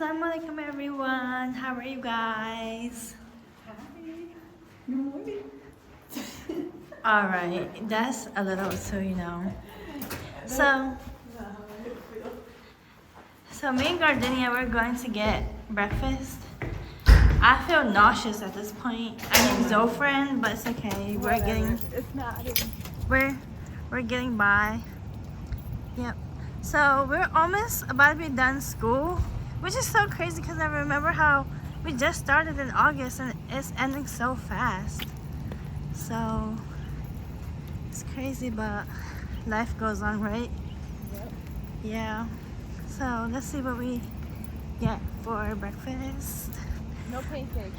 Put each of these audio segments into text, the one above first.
Assalamu everyone. How are you guys? Hi. Good morning. Alright, that's a little too, So me and Gardenia, we're going to get breakfast. I feel nauseous at this point. I need Zofran, but it's okay. We're getting by. Yep. So we're almost about to be done school, which is so crazy because I remember how we just started in August and it's ending so fast. So it's crazy, but life goes on, right? Yep. Yeah. So let's see what we get for breakfast. No pancake.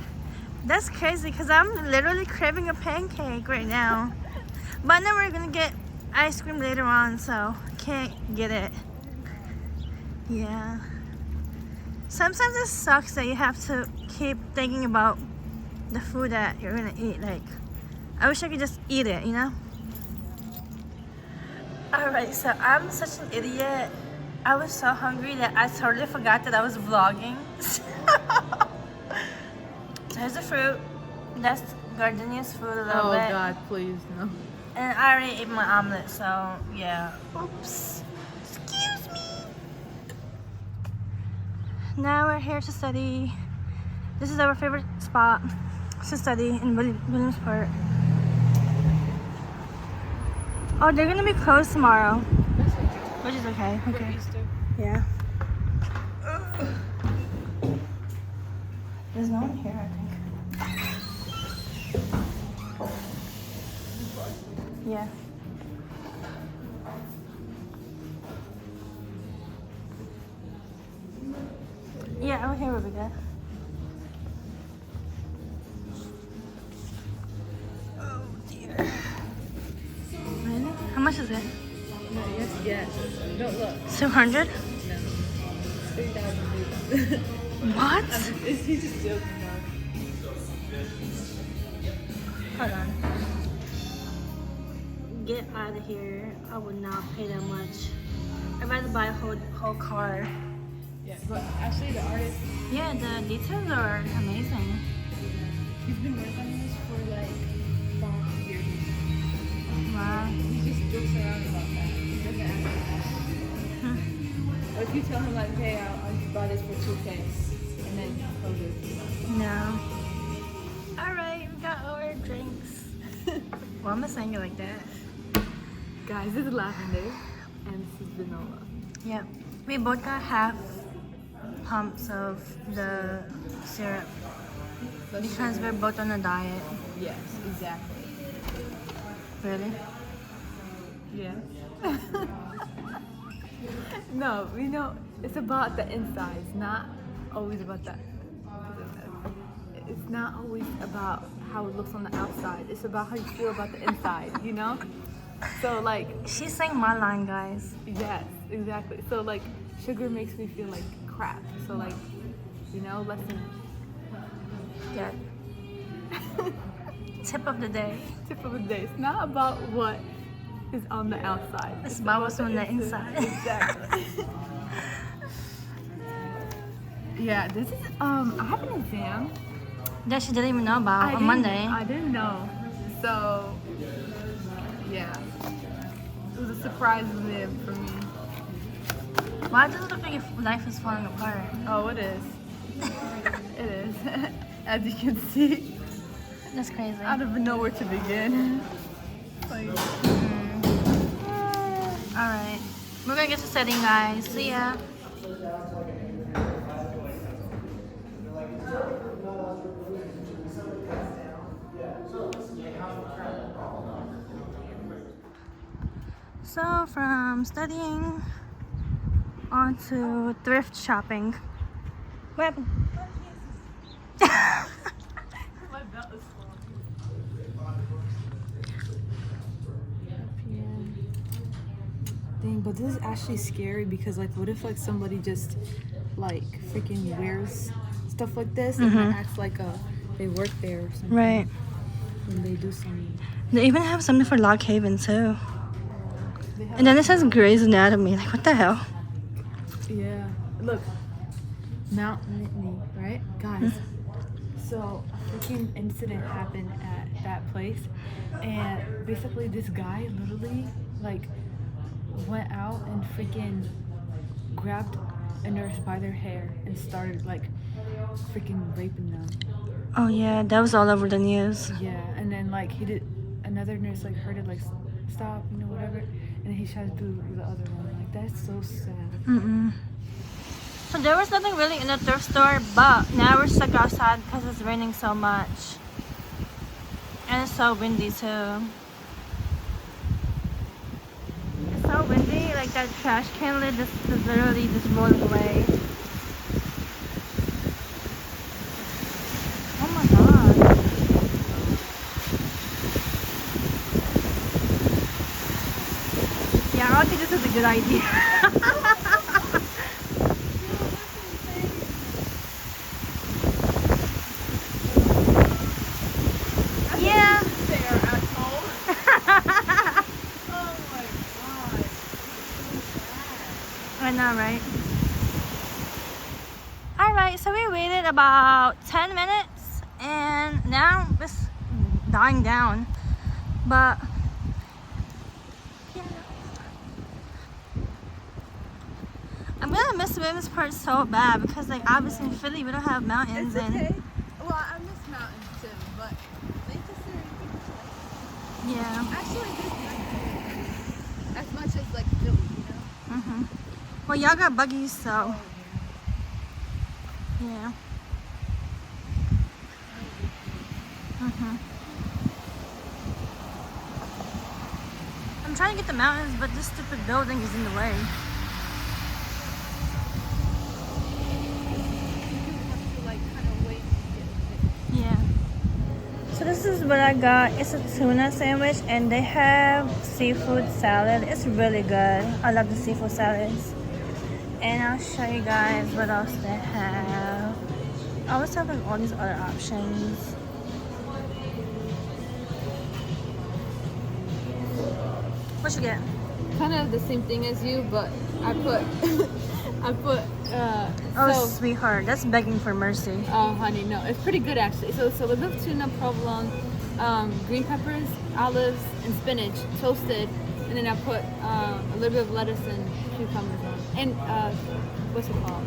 That's crazy because I'm literally craving a pancake right now. But then we're gonna get ice cream later on, so can't get it. Yeah. Sometimes it sucks that you have to keep thinking about the food that you're gonna eat. Like, I wish I could just eat it, Alright, so I'm such an idiot. I was so hungry that I totally forgot that I was vlogging. So here's the fruit. That's Gardenia's food a little bit. Oh God, please no. And I already ate my omelet, so yeah. Oops. Excuse me. Now we're here to study. This is our favorite spot to study in Williamsport. Oh, they're gonna be closed tomorrow, which is okay. Okay. Yeah. There's no one here, I think. Yeah. Yeah, over here would be good. Oh dear. Really? How much is it? No, yes. Don't look. 200? No. 3,000. What? He's just joking Hold on. Get out of here. I would not pay that much. I'd rather buy a whole car. Yeah, but actually the artist, Yeah, the details are amazing. he's been working on this for like 5 years. Wow. He just jokes around about that. He doesn't actually ask. Or if you tell him like, hey, I'll just buy this for 2K, and then he'll do it. No. Alright, we got our drinks. Why am I saying it like that? Guys, this is lavender, and this is vanilla. Yep. We both got half pumps of the syrup because we're both on a diet. Yes, exactly. Really? Yeah. No, it's about the inside. It's not always about that. It's not always about how it looks on the outside. It's about how you feel about the inside, So like, She's saying my line, guys. yes, exactly. So like, sugar makes me feel like crap. So like, lesson. Yeah. Tip of the day. Tip of the day. It's not about what is on the outside. It's about what's on the inside. Exactly. Yeah, this is I have an exam. That she didn't even know about on Monday. I didn't know. So yeah. It was a surprise exam for me. Why does it look like your life is falling apart? Oh, it is. It is. As you can see. That's crazy. I don't even know where to begin. Like, Alright. We're gonna get to studying, guys. See ya. So from studying on to thrift shopping. What happened? my belt is full. Dang, but this is actually scary because like what if like somebody just like freaking wears stuff like this and acts like they work there or something. Right. When they do something. They even have something for Lock Haven too. And then it says Grey's Anatomy. Like, what the hell? Yeah. Look. mountainy, right? Guys, so a freaking incident happened at that place, and basically this guy literally like went out and freaking grabbed a nurse by their hair and started like freaking raping them. Oh yeah, that was all over the news. Yeah, and then like another nurse like heard it like stop, you know, whatever, and then he tried to do the other one. Like that's so sad. So there was nothing really in the thrift store, but now we're stuck outside because it's raining so much. And it's so windy too. It's so windy, like that trash can lid is literally just rolling away. Oh my god. Yeah, I don't think this is a good idea. I know, right? Alright, so we waited about 10 minutes and now it's dying down. But yeah. I'm gonna miss Williamsport so bad because like obviously in Philly we don't have mountains. It's okay. And Well, I miss mountains too, but they just yeah. actually this as much as like Philly, you know. Well, y'all got buggies, so yeah. I'm trying to get the mountains, but this stupid building is in the way. Yeah. So this is what I got. It's a tuna sandwich and they have seafood salad. It's really good. I love the seafood salads. And I'll show you guys what else they have. I always have like all these other options. What you get? Kind of the same thing as you, but I put Oh, so, sweetheart, that's begging for mercy. oh honey, no, it's pretty good actually. So a little tuna, provolone, green peppers, olives, and spinach toasted, and then I put a little bit of lettuce and cucumbers on, and what's it called?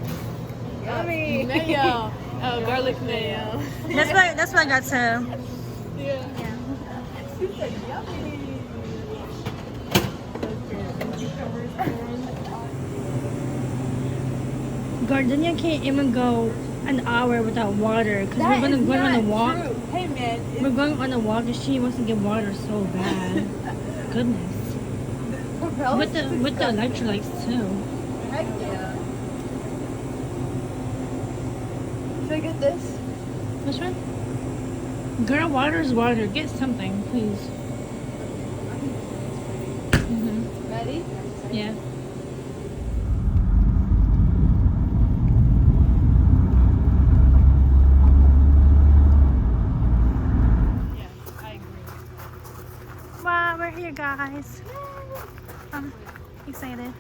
Yummy. Mayo. Oh, garlic mayo. That's what I got too. Yeah. She said yummy. Gardenia can't even go an hour without water because we're gonna go on a walk. True. Hey man, We're going on a walk and she wants to get water so bad. Goodness. With the electrolytes too. heck yeah. Should I get this? Which one? Girl, water is water. Get something, please. Ready? Yeah. Wow, we're here, guys. I'm excited.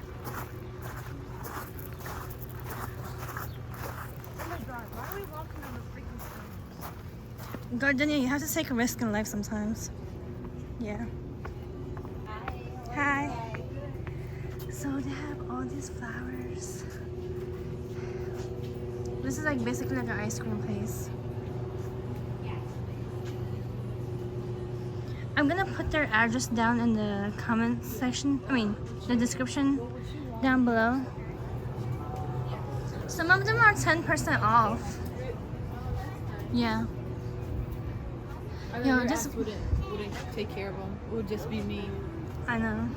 Oh my god, why are we walking on the freaking stones? Gardenia, you have to take a risk in life sometimes. Yeah. Hi. So they have all these flowers. This is like basically like an ice cream place. I'm gonna put their address down in the comment section. I mean, the description down below. Some of them are 10% off. Yeah. Yo, this wouldn't take care of them. It would just be me. I know.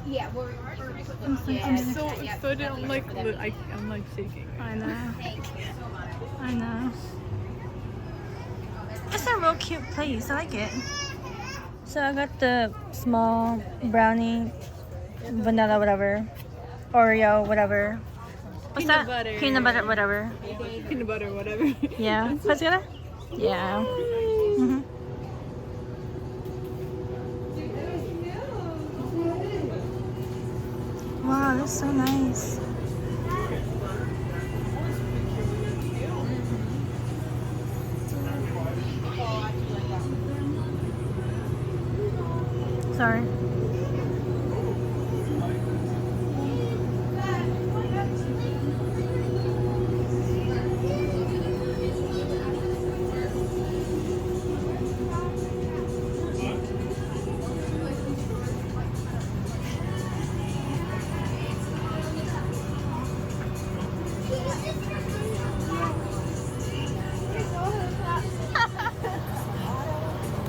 Yeah, we're So I'm like shaking. I know. I know. It's a real cute place. I like it. So I got the small brownie, vanilla, whatever, Oreo, whatever. What's Peanut that? butter. Peanut butter, whatever. Peanut butter, whatever. Yeah. What's it? Yeah. wow, that's so nice. Sorry.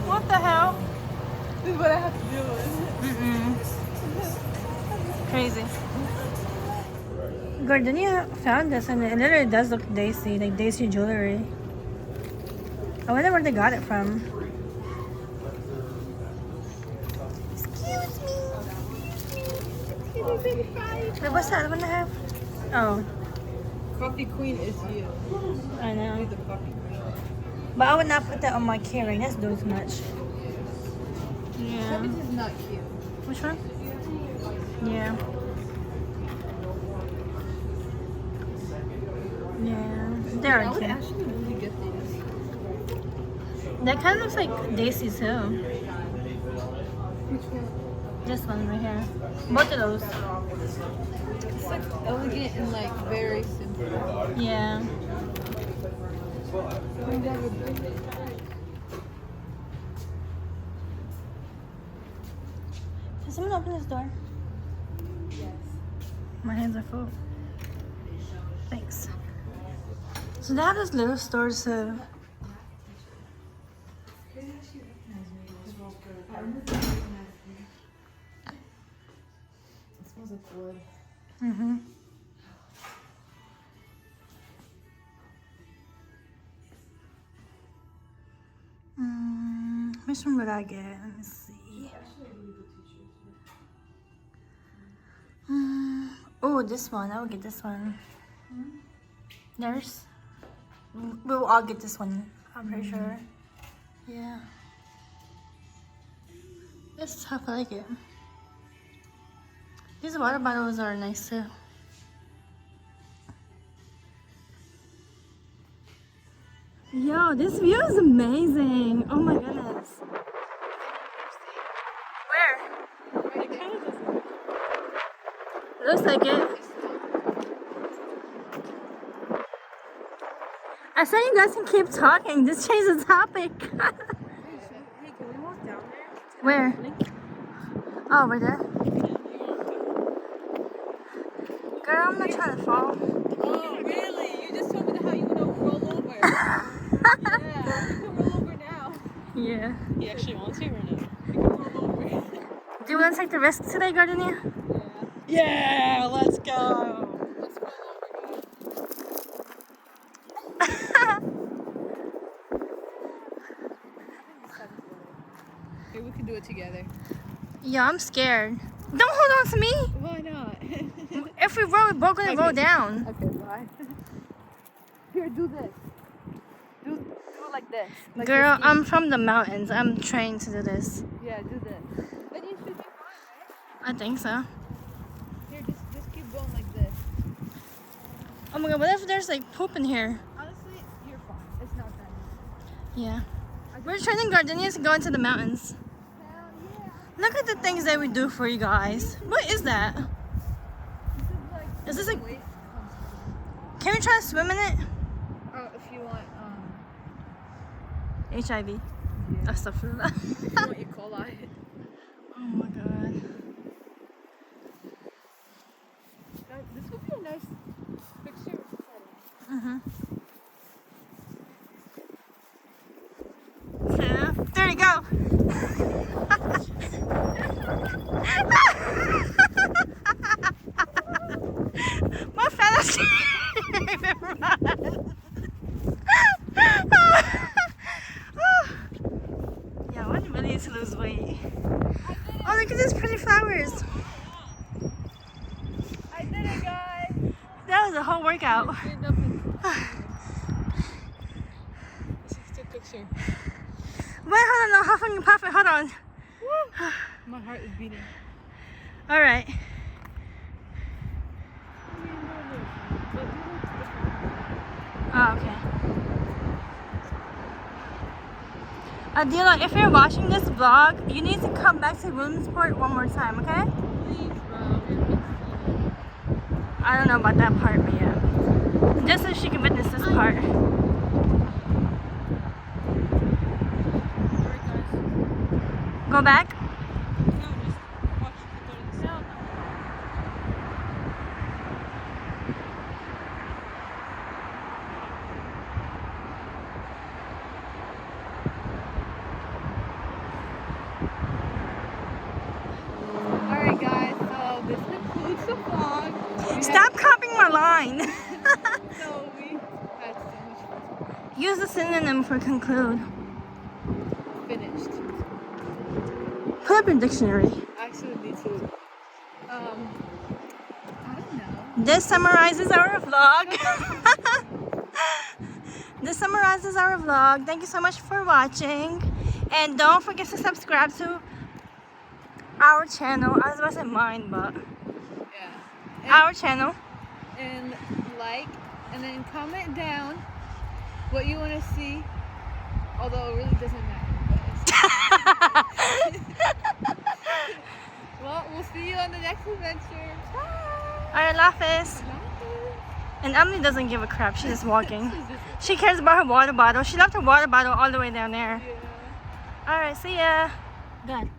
What the hell? This is what I have to do with. Crazy. Gardenia found this and it literally does look Daisy, like Daisy jewelry. I wonder where they got it from. Excuse me. Wait, what's that one I have? Oh, Coffee queen is you. I know. The coffee queen. But I would not put that on my keyring. That's doing too much. Yeah. This is not cute. Which one? Yeah. Yeah. They I are would cute. actually really get these. That kind of looks like Daisy too. Which one? This one right here. Both of those. It's like elegant and like very simple. Yeah. Can someone open this door? Yes. My hands are full. Thanks. So they have this little store too. It smells like wood. Mm-hmm. Which one would I get? Let me see. Oh, this one. I will get this one. Nurse. We will all get this one. I'm pretty sure. Yeah. It's tough. I like it. These water bottles are nice too. Yo, this view is amazing. Oh my goodness. Where? Looks like it. I said you guys can keep talking. Just change the topic. Hey, can we walk down there? Where? Oh, right there. Girl, I'm not trying to fall. Oh, really? You just told me how you want to roll over. Yeah, you can roll over now. Yeah. He actually wants you or no? You can roll over. Do you want to take the risk today, Gardenia? Yeah, let's go. Let's roll over. Okay, we can do it together. Yeah, I'm scared. Don't hold on to me. Why not? If we roll, we're both gonna roll down. Okay, bye. Here, do this. Do it like this. Like Girl, this. I'm from the mountains. I'm trained to do this. Yeah, do this. Then you should be fine, right? I think so. Here, just keep going like this. Oh my god, what if there's like poop in here? Honestly, you're fine. It's not that. Yeah. We're training Gardenias to go into the mountains. Hell yeah. Look at the things that we do for you guys. What is that? Is this like... Wait. Can we try to swim in it? If you want, HIV. yeah. Astaghfirullah. If you want E. coli. Oh my god. This would be a nice picture setting. 2, 3, go! My fantasy didn't even run. Yeah, I really need to lose weight. Oh, look at these pretty flowers. I did it, guys. That was a whole workout. Let's take a picture. Wait, hold on, no, huffing and puffing, hold on. My heart is beating. All right. Oh, okay. Adila, if you're watching this vlog, you need to come back to Williamsport one more time, okay? Please, bro. I don't know about that part, but yeah. Just so she can witness this part. Go back? Alright, guys, so this concludes the vlog. Stop copying my line. So we had so much fun. Use the synonym for conclude. Finished. Put up your dictionary. Actually, me too. I don't know. This summarizes our vlog. This summarizes our vlog. Thank you so much for watching. And don't forget to subscribe to our channel. I was about to say mine, but Yeah. our channel. And like, and then comment down what you want to see. Although it really doesn't matter. Well, we'll see you on the next adventure. Bye. Alright, Lafis. And Emily doesn't give a crap. She's just walking. She cares about her water bottle. She left her water bottle all the way down there. Yeah. Alright, see ya. Good.